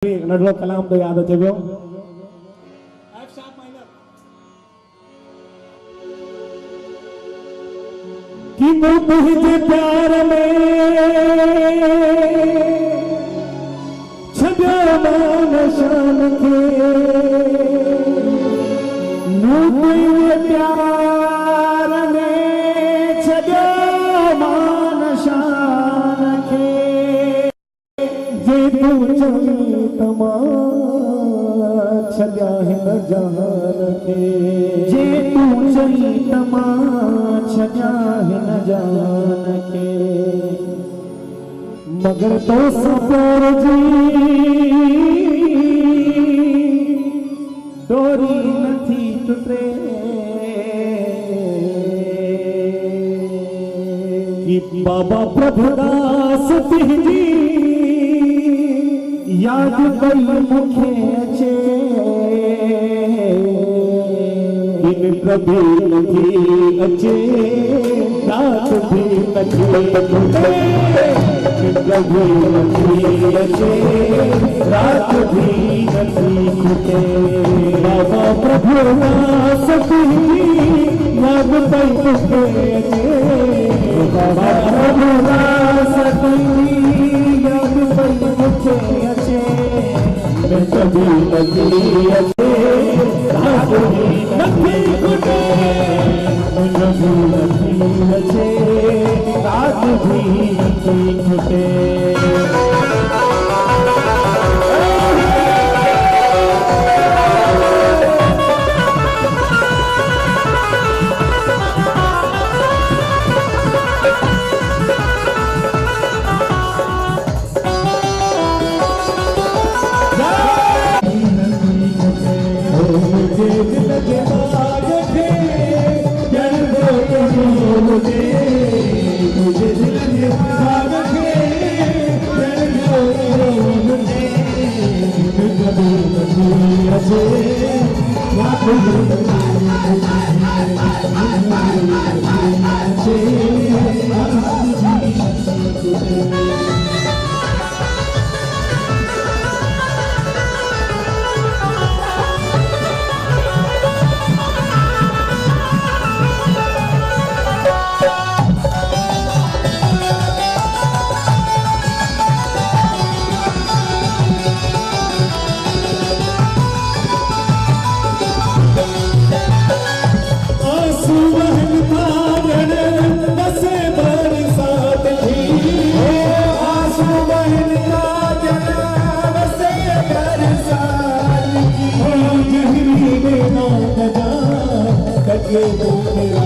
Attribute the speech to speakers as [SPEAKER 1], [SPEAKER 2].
[SPEAKER 1] नडलो कलाम तो याद अचे पियो कि मूं तुझे प्यार में छॾियो मान शान खे मूं तुझे प्यार में छॾियो मान शान खे जे तूं चई तमां छॾिया हिन जहान खे जे तूं चई तमां छॾिया हिन जहान खे मगर तो सफ़र जी डोरी नथी टुटे कि बाबा प्रभुदास तुंहिंजी याद कई मूंखे अचे निंड भी नथी अचे रात भी नथी टुटे निंड भी नथी अचे रात भी नथी टुटे बाबा प्रभुदास तुंहिंजी याद कई मूंखे अचे बाबा प्रभुदास तुंहिंजी याद कई मूंखे अचे निंड भी नथी अचे रात भी नथी टुटे निंड भी नथी अचे रात भी नथी टुटे ये